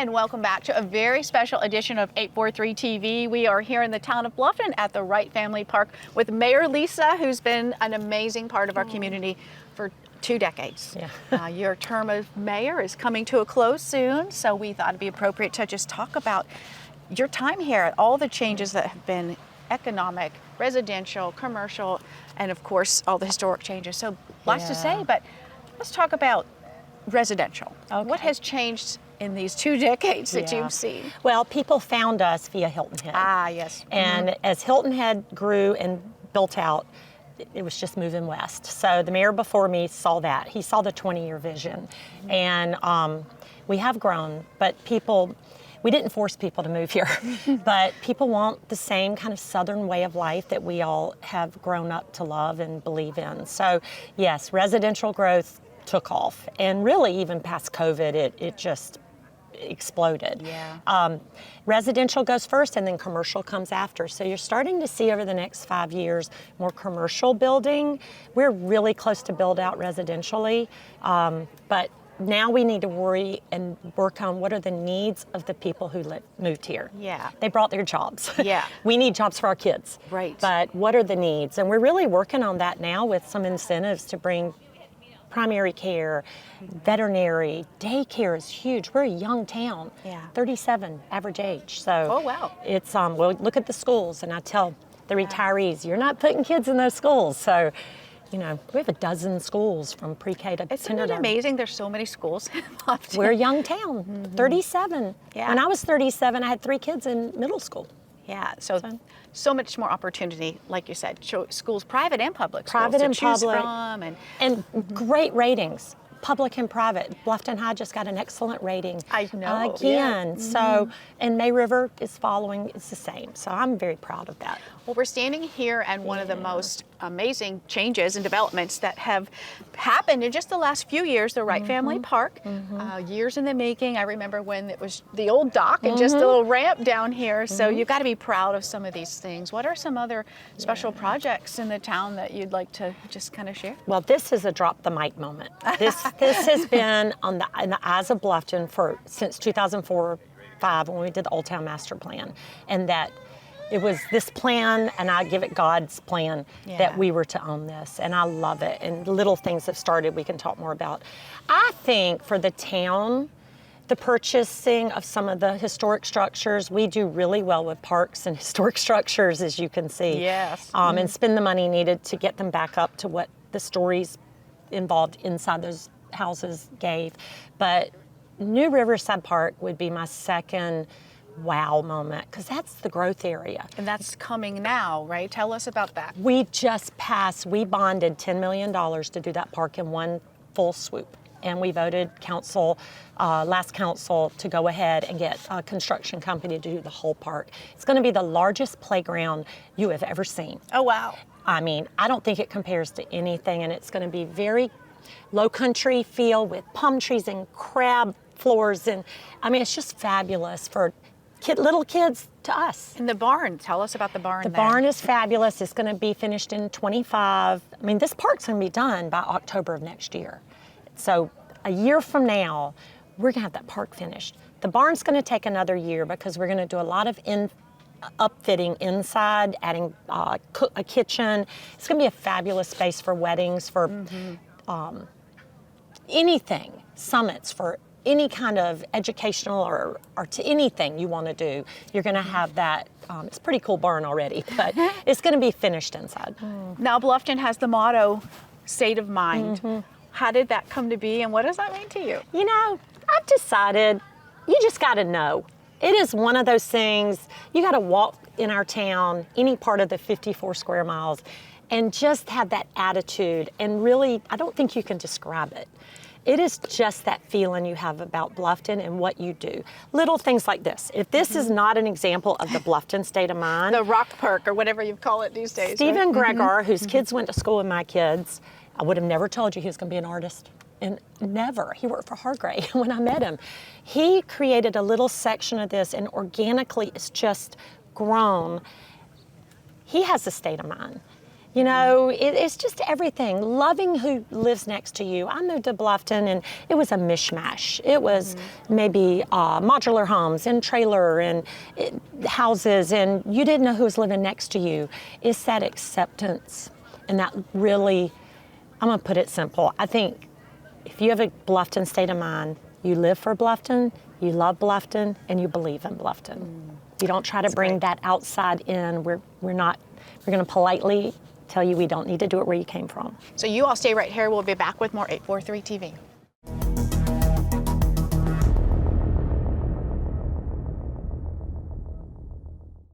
and welcome back to a very special edition of 843 TV. We are here in the town of Bluffton at the Wright Family Park with Mayor Lisa, who's been an amazing part of our community for 2 decades. Yeah. Your term of mayor is coming to a close soon, so we thought it'd be appropriate to just talk about your time here, all the changes that have been economic, residential, commercial, and of course all the historic changes. So lots to say, but let's talk about residential. Okay. What has changed in these 2 decades that you've seen? Well, people found us via Hilton Head. Ah, yes. And as Hilton Head grew and built out, it was just moving west. So the mayor before me saw that. He saw the 20-year vision. And we have grown, but we didn't force people to move here, but people want the same kind of Southern way of life that we all have grown up to love and believe in. So yes, residential growth took off, and really even past COVID, it just exploded. Yeah. Residential goes first and then commercial comes after. So you're starting to see over the next 5 years more commercial building. We're really close to build out residentially, but now we need to worry and work on what are the needs of the people who moved here. Yeah. They brought their jobs. Yeah. We need jobs for our kids. Right. But what are the needs? And we're really working on that now with some incentives to bring primary care, veterinary, daycare is huge. We're a young town. Yeah. 37 average age. So Oh, wow. it's well, look at the schools, and I tell the retirees, you're not putting kids in those schools. So, we have a dozen schools from pre-K to Isn't it kindergarten. amazing? There's so many schools in Bluffton. We're a young town, 37. Yeah. When I was 37, I had 3 kids in middle school. Yeah, so much more opportunity, like you said, schools, private and public Private schools and to choose public. from. And great ratings, public and private. Bluffton High just got an excellent rating. I know, Again, yeah. so, and May River is following, it's the same. So I'm very proud of that. Well, we're standing here and one of the most amazing changes and developments that have happened in just the last few years, the Wright Family Park, years in the making. I remember when it was the old dock and just a little ramp down here. So you've got to be proud of some of these things. What are some other special projects in the town that you'd like to just kind of share? Well, this is a drop the mic moment. This has been in the eyes of Bluffton since 2004-05 when we did the Old Town Master Plan, and that it was this plan, and I give it God's plan, that we were to own this, and I love it. And little things have started we can talk more about. I think for the town, the purchasing of some of the historic structures, we do really well with parks and historic structures, as you can see. Yes. And spend the money needed to get them back up to what the stories involved inside those houses gave. But New Riverside Park would be my second wow moment, because that's the growth area. And that's coming now, right? Tell us about that. We bonded $10 million to do that park in one full swoop. And we voted last council to go ahead and get a construction company to do the whole park. It's going to be the largest playground you have ever seen. Oh, wow. I mean, I don't think it compares to anything, and it's going to be very Lowcountry feel with palm trees and crab floors. And I mean, it's just fabulous for little kids to us. And the barn, tell us about the barn. The barn is fabulous. It's going to be finished in 25. I mean, this park's going to be done by October of next year. So a year from now, we're going to have that park finished. The barn's going to take another year because we're going to do a lot of upfitting inside, adding a kitchen. It's going to be a fabulous space for weddings, for anything, summits, for any kind of educational or to anything you want to do. You're going to have that. It's a pretty cool barn already, but it's going to be finished inside. Now Bluffton has the motto, state of mind. How did that come to be, and what does that mean to you? I've decided you just got to know. It is one of those things, you got to walk in our town, any part of the 54 square miles, and just have that attitude. And really, I don't think you can describe it. It is just that feeling you have about Bluffton and what you do. Little things like this. If this is not an example of the Bluffton state of mind. The rock perk, or whatever you call it these days. Stephen Gregor, whose kids went to school with my kids, I would have never told you he was going to be an artist. And never. He worked for Hargray when I met him. He created a little section of this, and organically it's just grown. He has a state of mind. You know, it's just everything. Loving who lives next to you. I moved to Bluffton and it was a mishmash. It was maybe modular homes and trailer and houses, and you didn't know who was living next to you. It's that acceptance, and that really, I'm gonna put it simple. I think if you have a Bluffton state of mind, you live for Bluffton, you love Bluffton, and you believe in Bluffton. You don't try to bring that outside in. We're gonna politely tell you we don't need to do it where you came from. So you all stay right here. We'll be back with more 843 TV.